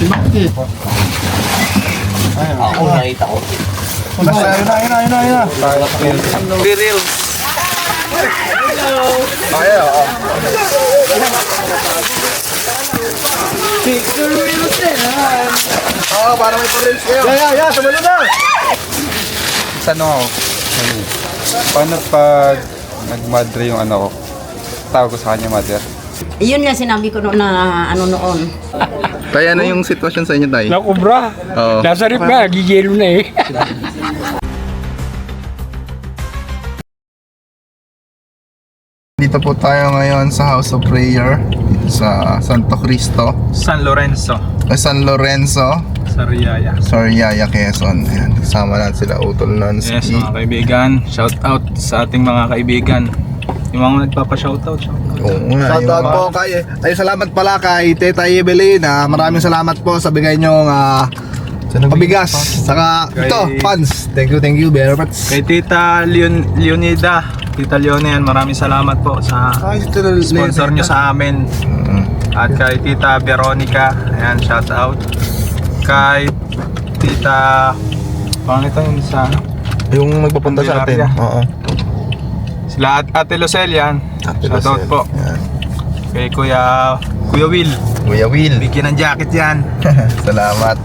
Bakit? Ako nakita ko. Ayun na. Biril. Picture reels yan. Para may pa-reels kayo. Yeah, tumalo na. Saan ako? Paano pag nag-madre yung ano ko? Tawag ko sa kanya mother. Iyon nga sinabi ko noon na ano noon. Tay, ano yung sitwasyon sa inyo, Tay? Nakubra. Oo. Nasa rip nga, gigilo na eh. Dito po tayo ngayon sa House of Prayer dito sa Santo Cristo, San Lorenzo. San Lorenzo, Sariaya. Sariaya, Quezon. Ayan, kasama natin sila Utol Nancy. Yes, mga kaibigan. Shout out sa ating mga kaibigan. Yung mga nagpapa-shoutout. Oo nga, Shout out po kay salamat pala kay Teta Evelyn. Maraming salamat po sa bigay niyong pabigas. Saka ito, fans. Thank you very much. Kay Tita Leonida. Tita Leone, maraming salamat po sa sponsor nyo sa amin. At kay Tita Veronica, ayan, shout out. Kay Tita, pangit yun sa Yung nagpapunta sa atin. Candelaria. Oo. sila at Ate Lucel yan. Ate Shout out Lucel. po. Ayan. Kay Kuya Will. Kuya Will. Bigyan ng jacket yan. Salamat.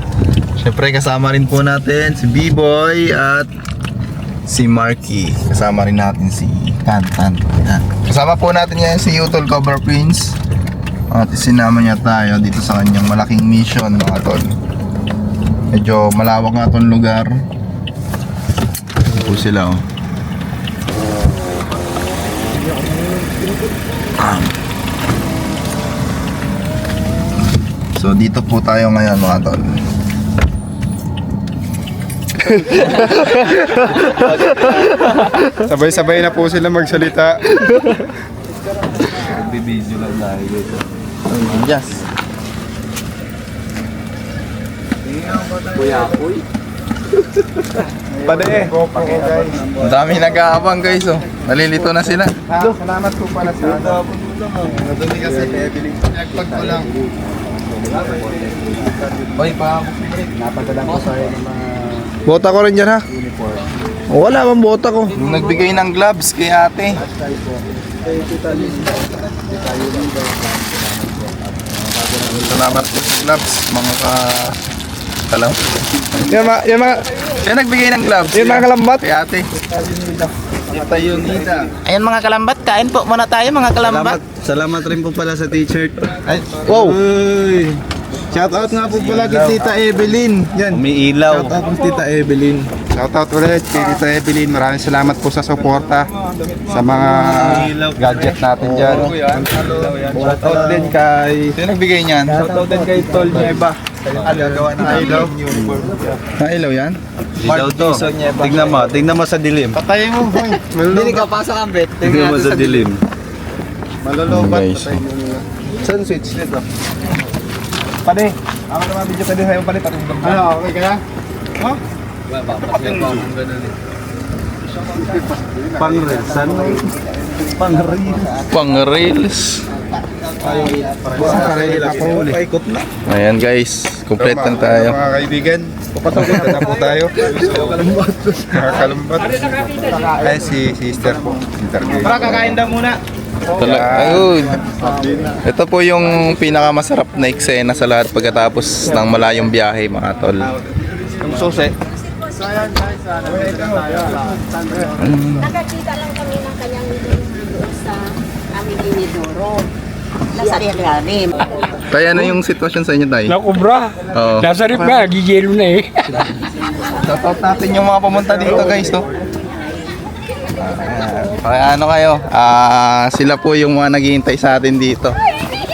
Siyempre kasama rin po natin si B-Boy at si Marky. Kasama rin natin si Tan. Yan. Kasama po natin ngayon si Utol Cover Prince. At isinama niya tayo dito sa kanyang malaking mission, mga tol. Medyo malawak nga itong lugar. Ito po sila, oh. So dito po tayo ngayon, mga tol. Sabay-sabay na po sila magsalita. Bibidyo lang tayo. Yes. Kuya Apoy. Pade. Ang dami nag-aabang, guys, oh. Nalilito na sila. Salamat po pala sa ano. Nadumi kasi, Evelyn. Nag-plug ko lang. Oy, pa. Napadala ko sa mga Bota ko rin dyan ha. Wala bang bota ko? Yung nagbigay ng gloves kay ate. Salamat po sa gloves, mga kalam. Yan mga, Siya nagbigay ng gloves. yan mga kalambat. Kay ate. Tita Yunita. Ayun mga kalambat, kain po muna tayo mga kalambat. Salamat rin po pala sa t-shirt. Ay, Wow. Uy. Shout out nga po pala kay Tita Evelyn. Yan. Umiilaw. Shout out po Tita Evelyn. Shoutout ulit kay Tita Evelyn. Maraming salamat po sa suporta sa mga gadget natin dyan. Shoutout din kay sino nagbigay niyan? Shoutout din kay Tol Nieva. Gagawa ng ilaw. Ilaw yan? Ilaw to. Tingnan mo sa dilim. Patayin mo, boy. Hindi ka pasok ang bet. Tingnan mo sa dilim. Malolobat. Guys. Patayin mo nila. Saan switch nito? Pade. Ako naman video pwede sa'yo pala. Ano, okay ka na? Ha? Pang-reelsan. Pang-reels. Paikot na. Ayan, guys. Complete na tayo. Mga kaibigan, papatuloy na po tayo. Nakakalumbat. Ay, si sister po. Interview. Kakain daw muna. Ayun. Ito po yung pinakamasarap na eksena sa lahat pagkatapos ng malayong biyahe, mga tol. Yung sose. Nakakita lang kami ng kanyang doon sa aming inidoro. Nasa ilalim. Kaya ano yung sitwasyon sa inyo, Tay? Nakubra. Oo. Nasa rip nga, gigilo na eh. Shoutout natin yung mga pumunta dito, guys, to. Kaya ano kayo? Sila po yung mga naghihintay sa atin dito.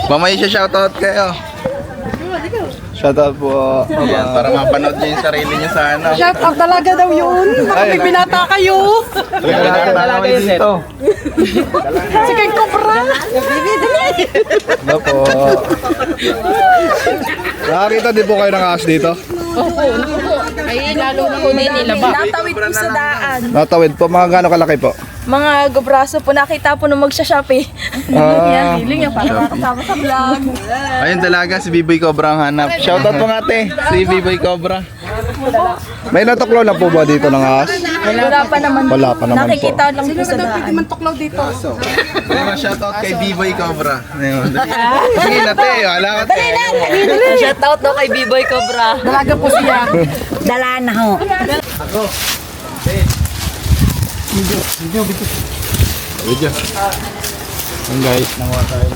Mamaya siya shoutout kayo. Shoutout po. Ayan, para mapanood niyo yung sarili niyo sa ano. Shout out talaga daw yun. Baka may binata kayo. Talaga dito. Sige, Cobra. Ano po? Nakakita din po kayo ng ahas dito? Ay, lalo na ko din nila ba? Natawid po sa daan. Natawid po. Mga gaano kalaki po? mga gobraso po. Nakita po nung magsha-shopee. Yan, feeling niya para makasama sa vlog. Ayun talaga, si Biboy Cobra ang hanap. Shoutout po ate, si Biboy Cobra. May natuklaw na po ba dito ng ahas? Wala pa naman. Wala pa naman po. Nakikita lang po sa daan. Ayun, shoutout kay Biboy Cobra. Ayun. Sige na te, wala ka te. Shoutout daw kay B-Boy Cobra. Dalaga po siya. Dala na ho. Video. Ang guys, nakuha tayo.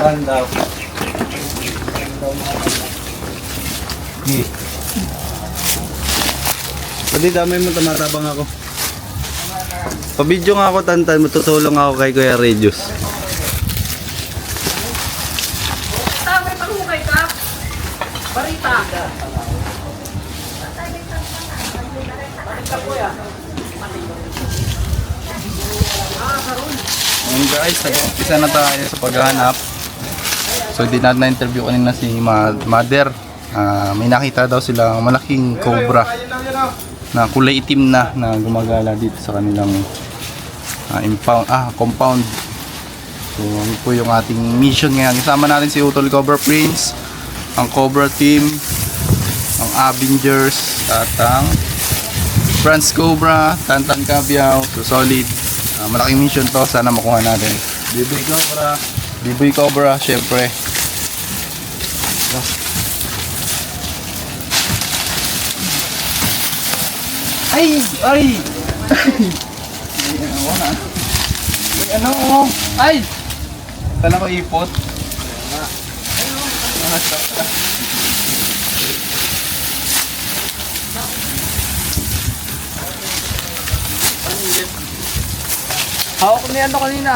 Saan daw? Pwede damay mo, tumatabang ako. Pabidyo nga ako, Tantan. Matutulong ako kay Kuya Regius. Ayun guys, isa na tayo sa paghahanap. So di natin na-interview kanina si Mother. May nakita daw sila malaking cobra na kulay itim na gumagala dito sa kanilang compound. So yun po yung ating mission ngayon. Kasama natin si Utol Cobra Prince, ang Cobra Team, ang Avengers at ang Franz Cobra, Tantan Cabiao. So solid. Malaking mission to, sana makuha natin. Biboy Cobra. Biboy Cobra, syempre. Ay! Ay! Ano? Ay! Kala ko ipot. Hawak na yan kanina.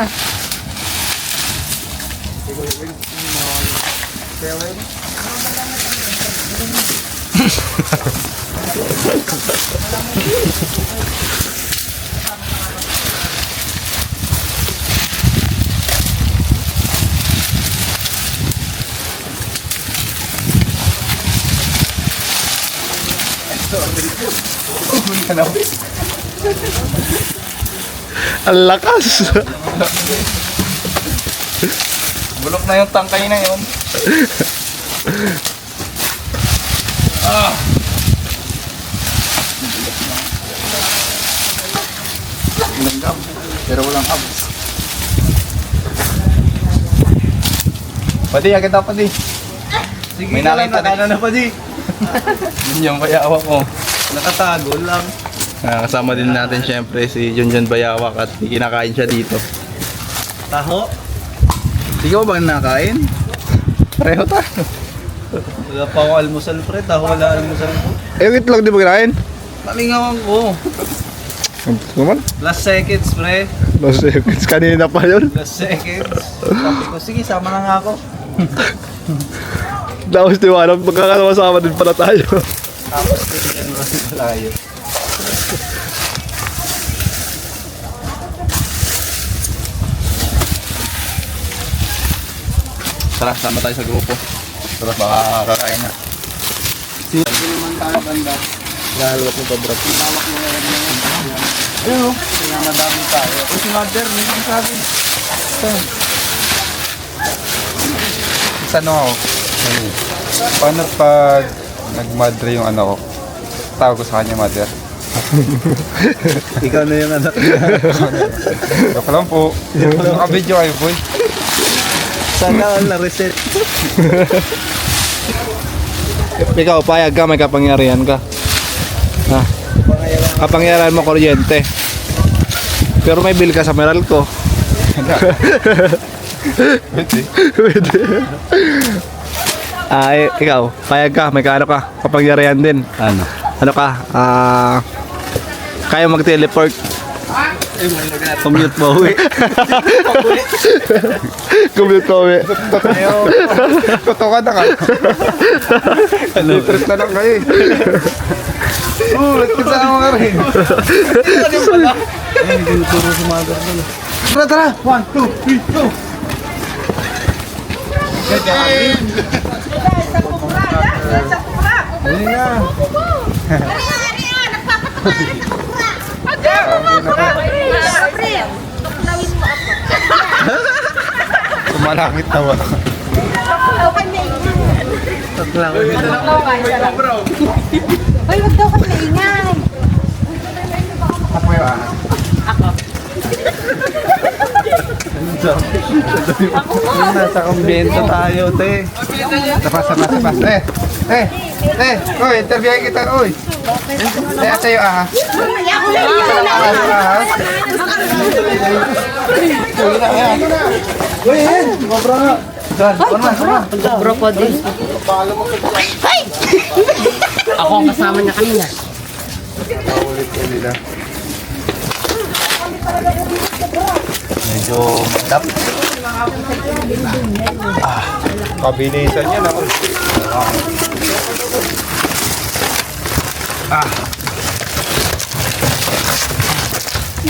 Ang lakas. Bulok na yung tangkay na yun. Langgam, pero walang abs. Padi, agad ako padi. Sige, May nakita nakita na pa di. Yun yung bayawak ko. Nakatago lang. Kasama din natin syempre si Junjun Bayawak at kinakain siya dito. Taho. Ikaw ba nakain? Pareho tayo. Wala pa ako almusal, pre. Taho wala almusal ko. Yung itlog di ba kinain? Malingawan ko. Naman? Last seconds, pre. Last seconds. Kanina pa yun. Last seconds. Sabi ko, sige, sama na nga ako. Tapos tiwanag, magkakasama din pala tayo. Tapos, tignan mo rin malayo. Tara, sama tayo sa grupo. Tara, baka kakain na. Lalo ko pa bro. Ayun, kaya madami tayo. O si Mother, may sabi. Ano ako? Paano pag nag-madre yung anak ko? Tawag ko sa kanya mother. Ikaw na yung anak niya. Joke lang po. Nakabidyo kayo boy. Sana all na-reset. Ikaw, payag ka, may kapangyarihan ka. Ha? Kapangyarihan mo kuryente. Pero may bill ka sa Meralco. Pwede. Ikaw, payag ka, may kaano ka, kapangyarihan din. Ano? Ano ka? Kaya mag-teleport. Commute ba uwi? Commute ko uwi. Totoo ka na ka. Trip na lang kayo eh. Kasama ka rin. Ay, tinuturo si Mother doon. Tara, tara! 1, 2, 3, go! Huli na. Kumalangit na ba? Hoy, wag daw kami maingay. Ako yung anak. Nasa kumbento tayo, te. Tapas. Oy, interviewin kita, oy. Ate yung ahas. Ako ang kasama niya kanina. Ulit na. Medyo tap. Pabilisan niya na.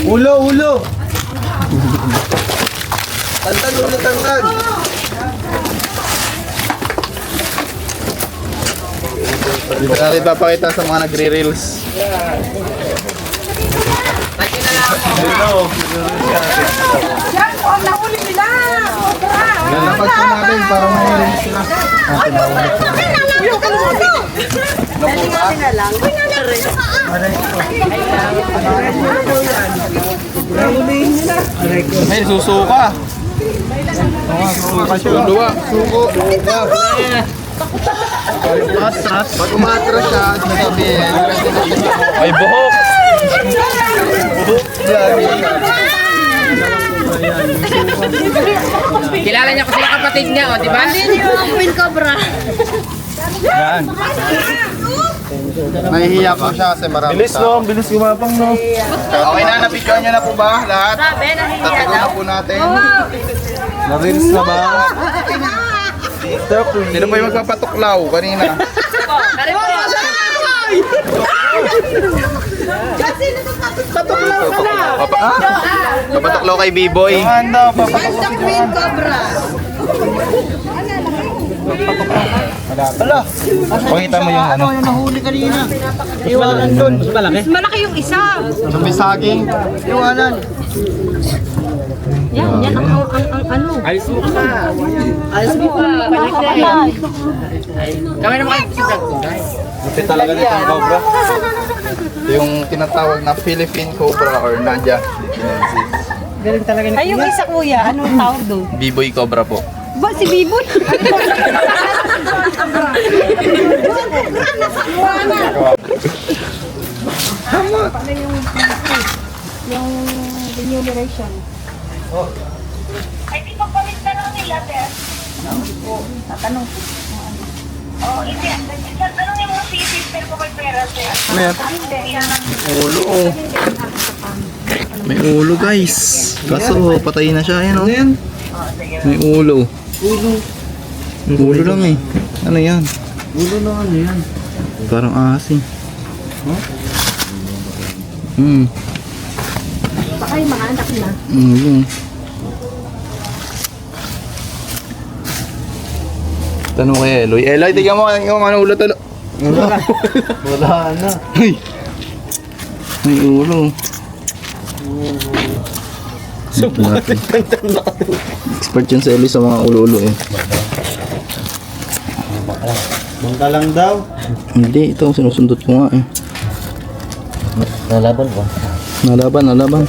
Ulo! Tantan. Dito natin papakita sa mga nagre-reels. Lalapag ko natin para may sila. May susuka. Suko. Pag umatras siya, sasabihin. Ay, buhok! Kilala niya ko sila kapatid niya, o, di ba? Hindi yung Queen Cobra. Yan. Nahihiya po siya kasi marami Bilis no, bilis gumapang no. Okay na, napicturean nyo na po ba lahat? Sabi, nahihiya Tatago daw. na po natin. Na-reels na ba? Sino po yung magpapatuklaw kanina? Papatuklaw kay B-Boy. Handa, papatok. Queen Cobra. Pakita mo yung ano. Mas malaki yung isa. Yung may saging. Yan ang ano. Ayos mo ka. Kami naman kayo vlog ko, guys. Buti talaga nitong cobra. Yung tinatawag na Philippine Cobra or Nadia. Ay, yung isa kuya, anong tawag doon? B-Boy Cobra po. Ba, si Biboy? Yung remuneration. Ay, di ba palit na lang nila, sir? Tatanong. Oo, hindi. Tanongin mo si sister ko may pera, sir. Ulo oh. May ulo guys. Kaso patay na siya yan oh. May ulo. Ulo lang eh. Ano yan? Ulo na ano yan. Parang asin. Baka yung mga anak na. Ulo. Tanong kay Eloy. Eloy, tignan mo yung ano ulo talo. Wala na. Ay! May ulo. Expert yun sa Eloy sa mga ulo-ulo eh. Bangka lang daw. Hindi, ito sinusundot ko nga eh. Nalaban ba? Nalaban.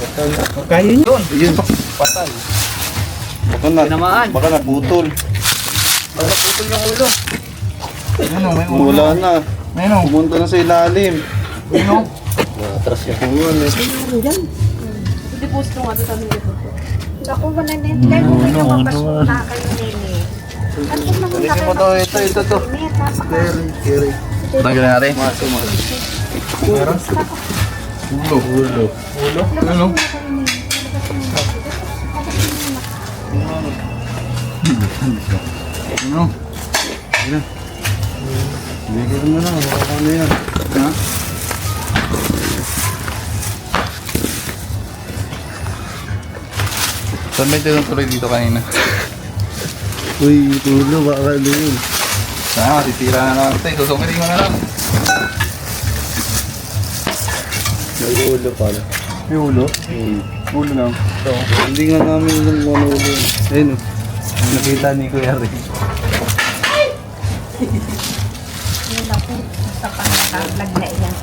Kaya yun. Yun, patay. Baka naputol. Naputol yung ulo. Ano, may ulo. Wala na. Ano? Pumunta na sa ilalim. Ano? Deposito nga doon kami deposito. Ako, wala na yun. Dahil mo kayo mapasok na kayo nini. Ano naman Balikin mo to, ito to. Tanggalin natin. Ulo. Ano? Ano? Bigyan mo na, baka ano yan. Ha? Saan ba yung tuloy dito kanina? Uy, ulo, baka ano yun. Sana, titira na naman ito. Susukirin mo na lang. May ulo pala. May ulo? Ulo lang. Hindi nga namin yung ulo. Ayun o. Nakita ni Kuya Rick. Yun ako, sa pangkakablag na iyan.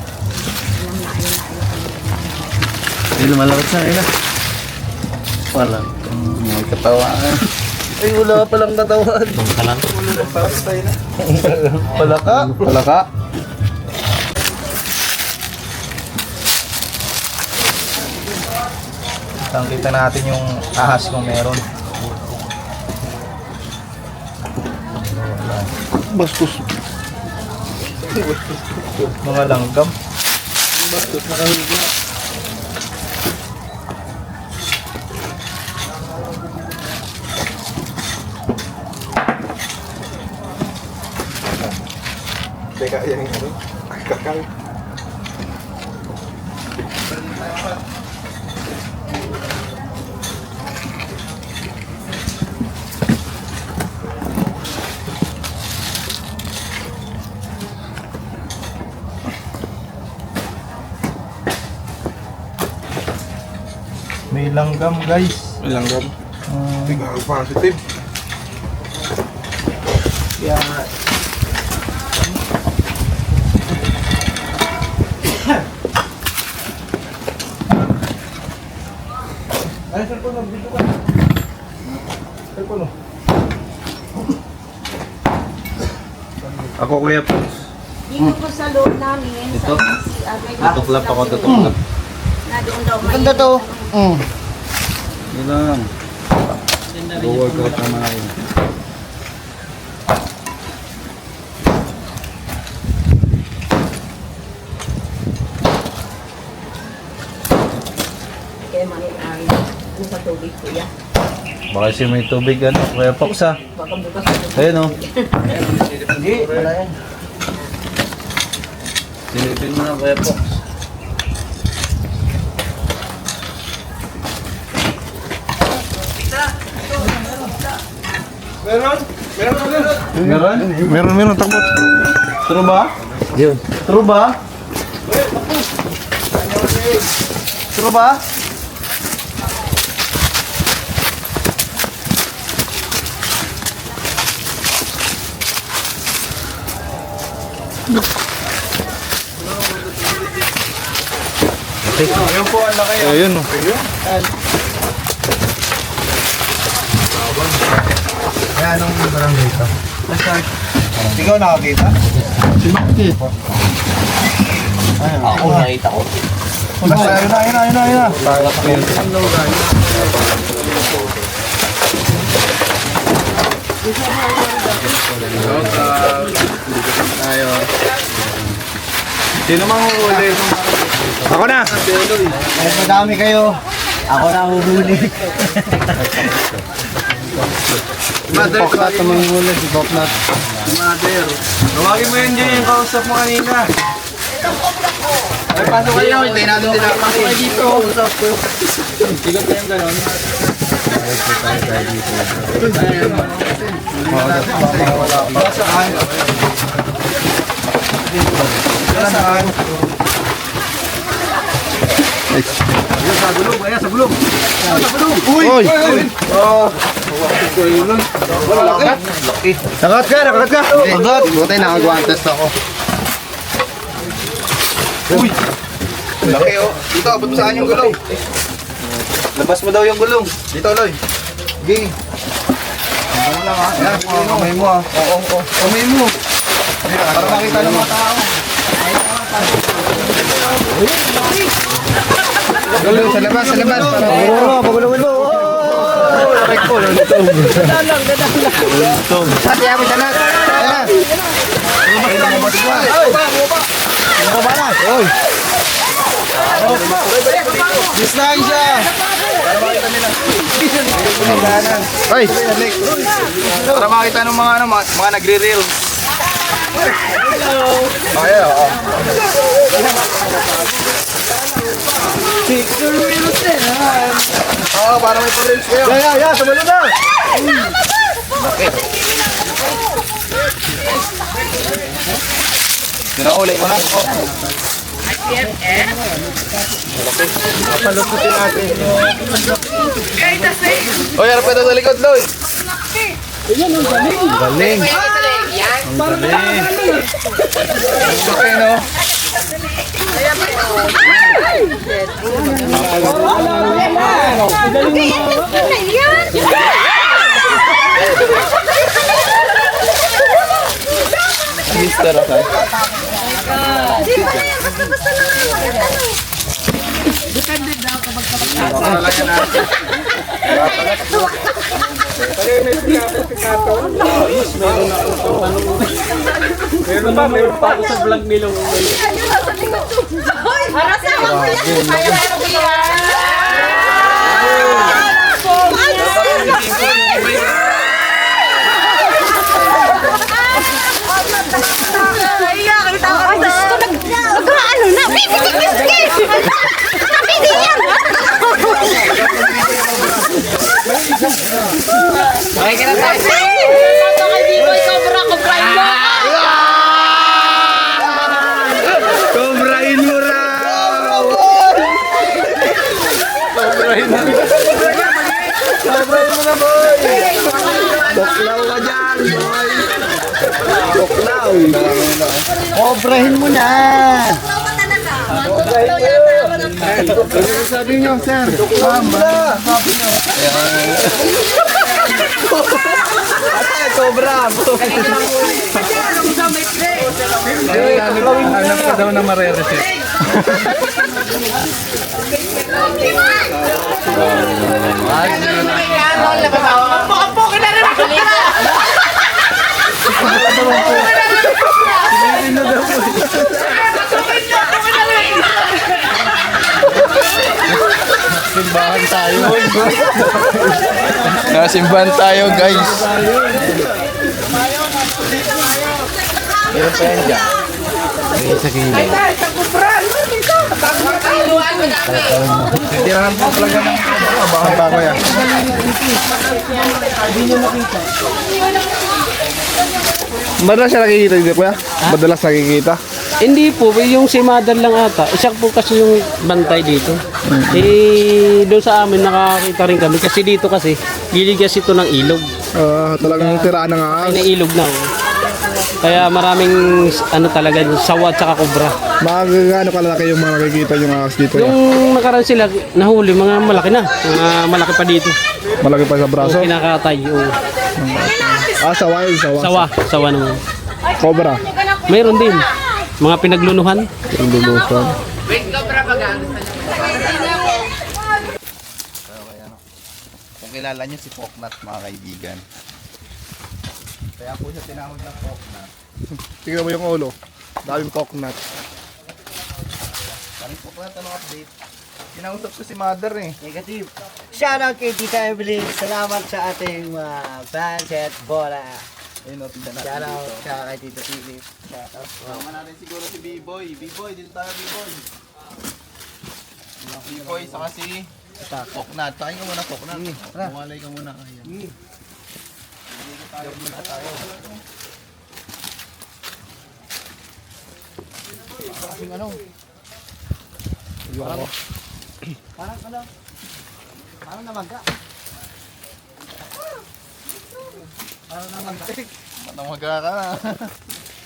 Ay, lumalakot sa ina. Wala. May katawan. Ay, wala ka palang katawan. Palaka. Palaka. Kita natin yung ahas kung meron. Bastos. Mga langgam. Teka, yan yung ano? Kakal. May langgam guys. Langgam. Tingnan positive. Kaya Ako Kuya po. Dito po sa loob namin. Ito? Sa Tuklap ako, tuklap. Na doon daw may... Ganda to. Yun lang. Go-workout naman ako. Kaya mangyayari. Ano sa tubig kuya? Baka siya may tubig ano, Kuya Fox ha. Baka bukas na Ayun o. Hindi, wala yan. Silipin mo na Kuya Fox. Meron? Meron, takbo. True ba? Yun. True ba? True ba? Ayun po, ang laki. Ayun. Kaya anong barangay ito? Ikaw nakakita? Ako nakita ko. Ayun na. Sino mang huli? Ako na. Mas madami kayo. Ako na huhuli. Mother, Poknat na manghuli. Si Poknat. Mother. Tawagin mo yun dyan yung kausap mo kanina. Ay, paano kayo? Hintayin natin sila. Paano kayo dito? Kausap ko. Sigot kayong ganon. Saan? Saan? Sa gulong, kaya sa gulong. Sa gulong. Uy! Laki. Nakat ka. Agad. Buti nakagwantes ako. Uy! Laki oh. Dito, abot mo saan yung gulong? Labas mo daw yung gulong. Dito, Loy. Gigi. Ano lang ha? Ayan, kamay mo ha. Oo. Kamay mo. Para makita ng mga tao. Gulong, sa labas. Pagulungan mo. Pati ako dyan na. Ayan. Oy. Distansya. Ay. Para makita ng mga nagre-reel. Ay, oo. Oo, para may pa-reels kayo. Sumunod na. Dinauli ko na. Palututin natin. Oy, harap ka na sa likod, Loy. Galing. Okay, no? Mister, okay? Meron pa ako sa vlog nila. Cobrain mo raw! Sobrahin mo na, boy! Doklaw ka dyan, boy! Doklaw! Obrahin mo na! Sabi nyo, sir. Sobra! Hanap ka daw na mare-reset. Simbahan tayo. Nasimbahan tayo, guys. Meron pa yan dyan. Titirahan po talaga ng abahan pa ko yan. Madalas siya nakikita dito, kuya? Madalas nakikita? Hindi po, yung si mother lang ata. Isa po kasi yung bantay dito. Eh, doon sa amin nakakita rin kami. Kasi dito kasi, gilid kasi ito ng ilog. Talagang tiraan ng Ay, ahas. na ilog na. Oh. Kaya maraming ano talaga, sawa at saka kubra. Magagano kalaki yung mga nakikita yung ahas dito. Yung nakaraan sila, nahuli, mga malaki na. Mga malaki pa dito. Malaki pa sa braso. Kinakatay. Oh. Sawa yun, sawa. Sawa naman. Cobra. Mayroon din. Mga pinaglunuhan. Yung lulusan. Kung kilala niyo si Poknat, mga kaibigan. Kaya po siya tinawag ng Poknat. Tingnan mo yung ulo. Daming coconut. Sabi Poknat, ano update? Kinausap ko si Mother eh. Negative. Shoutout kay Tita Evelyn. Salamat sa ating fans at bola. Ayun o, tignan natin Shoutout dito. sa kay Tito Philip. Shoutout. Kasama natin siguro si B-Boy. B-Boy, dito tayo B-Boy. B-Boy, saka si Poknat. Tayo ka muna Poknat. Bumalay ka muna. Ayan. Tayo muna tayo. Kasing ano? Parang ano? Parang namaga. Parang namaga. Matamaga ka na.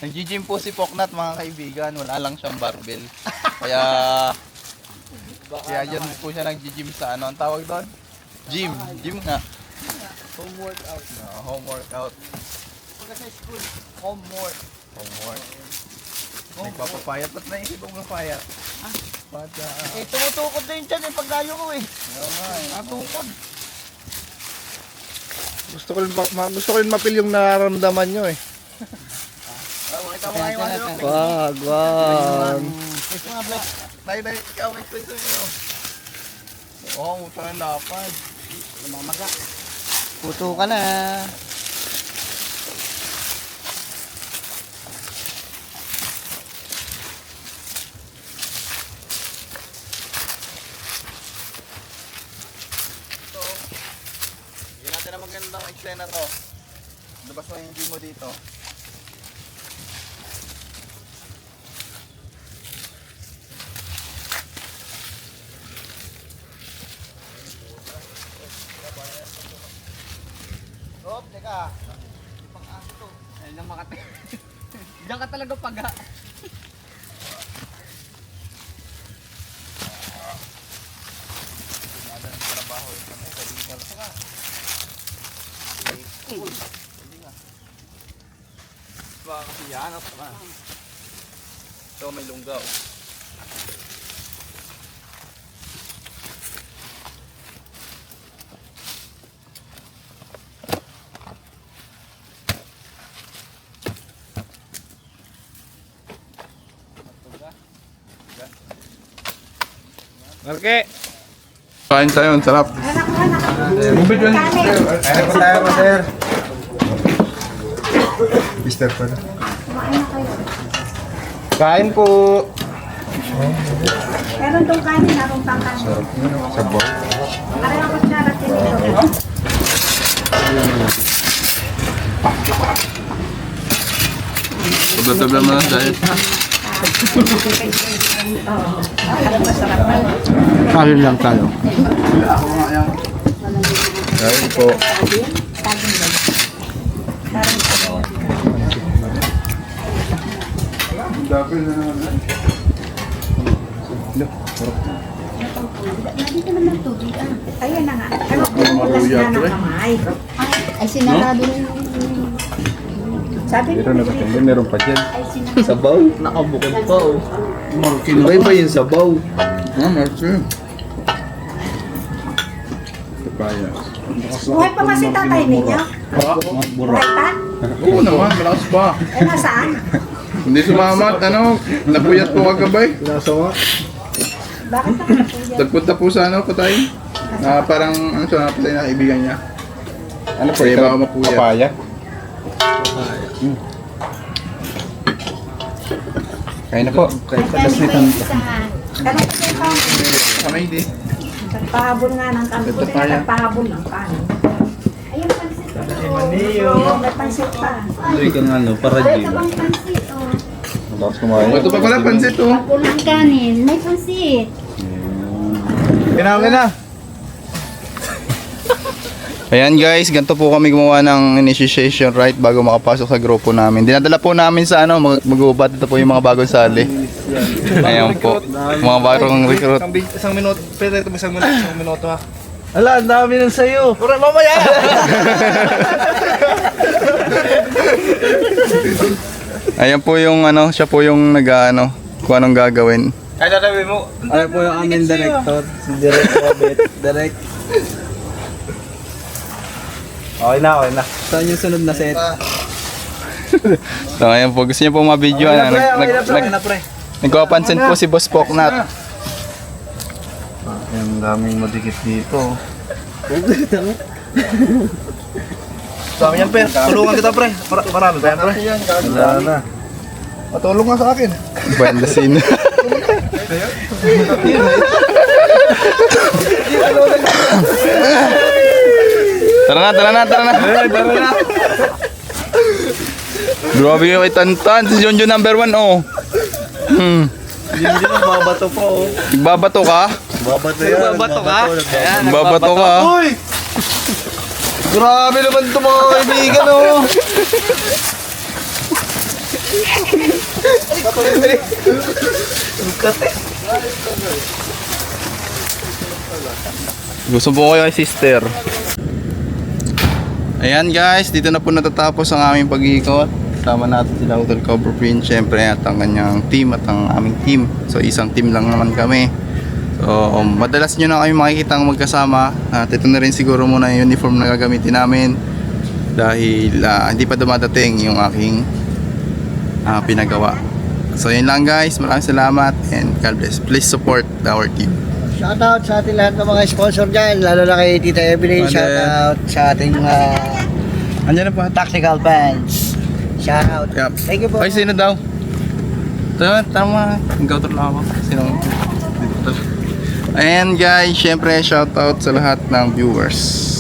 Nag-gym po si Poknat, mga kaibigan. Wala lang siyang barbell. Kaya yan po siya nag-gym sa ano. Ang tawag doon? Gym. Gym nga. Home workout. Home workout. Pagka sa school, homework. Homework. Nagpapapayat. Ba't naisip mong mapayat? Eh, tumutukod din dyan eh, paglayo ko eh. Natukod. Gusto ko rin mapil yung nararamdaman nyo eh. Makita mo nga yung ano. Wag. Dahil, ikaw, may kwento nyo. Oo, muta ng lapad. Mamaga. Puto ka na. Hindi natin na magandang eksena to. Labas mo yung gym mo dito. Diyan ka talaga pag Baka kasi yan, ito may lunggaw. Okay. Kain tayo, ang sarap. Bubid yun. Ano po tayo, Mader? Mister pa. Kain po. Meron tong kanin, narong pang kanin. Sabaw. Parang ako siya natin dito. Tabla-tabla mo na dahil. Kain lang tayo. Kain po. Nandito naman tubig Ayan na nga. Ano ko ulas na ng kamay. Ay, sinarado na yung... Sabi Meron na ba tayo? Meron pa dyan. ay sinarado. Sabaw? Nakabukod pa oh. Iba ba yung sabaw? Martin. Papaya. Buhay pa kasi tatay ninyo? Buhay pa? Oo naman, malakas pa. Eh, nasaan? Hindi sumamat, napuyat po kagabay. Bakit naman po yan? Nagpunta po sa patay. Parang, siya, napatay na kaibigan niya. Ano po Kaya ito? baka mapuyat. Papaya? Kain na po. Tapos nito. Ano po yung kanin? Kamay di. Nagpahabol nga ng kanin. Buti na nagpahabol ng kanin. Ayun, pansit. Oo, may pansit pa. Ito ka nga no, para Ay, ito bang pansit, oh. Tapos kumain. Ito pa pala, pansit oh. Pagpul ng kanin, may pansit. Kinain na. Ayan guys, ganito po kami gumawa ng initiation right bago makapasok sa grupo namin. Dinadala po namin sa mag-ubat. Ito po yung mga bagong sali. Ayan po, mga bagong recruit. Isang minuto, pwede ito isang minuto ha. Ala, ang dami ng sayo. Pura, mamaya! Ayan po yung siya po yung kung anong gagawin. Ay, tatabi mo. Ano po yung aming director? Si Direct Robert. Direct. Okay na. Saan yung sunod na set? So ayan po, gusto niyo po ma-video nagpapansin po si Boss Poknat. Ang daming madikit dito. Dami yan, pre. Tulungan kita, pre. Marami ba yan, pre? Wala na. Patulong nga sa akin. Behind the scene. Tara na. Grabe yung itantan. Si Junjun number 1 oh. Hindi na babato pa oh. Nagbabato ka? Babato yan. Babato ka? Ayan, Nagbabato ka? Uy! Grabe naman ito mga kaibigan, oh. Gusto po kayo kay sister. Ayan guys, dito na po natatapos ang aming pag-iikot. Kasama natin sila Hotel Cobra Print, syempre at ang kanyang team at ang aming team. So isang team lang naman kami. So madalas nyo na kami makikita ang magkasama. At ito na rin siguro muna yung uniform na gagamitin namin. Dahil hindi pa dumadating yung aking pinagawa. So yun lang guys, maraming salamat and God bless. Please support our team. Shoutout sa ating lahat ng mga sponsor dyan, lalo na kay Tita Evelyn. Shoutout sa ating Andiyan na po. tactical bands. Shoutout. Yep. Thank you po. Ay, sino daw? Tama. Encounter lang ako. Sino? Dito. Ayan guys, syempre shoutout sa lahat ng viewers.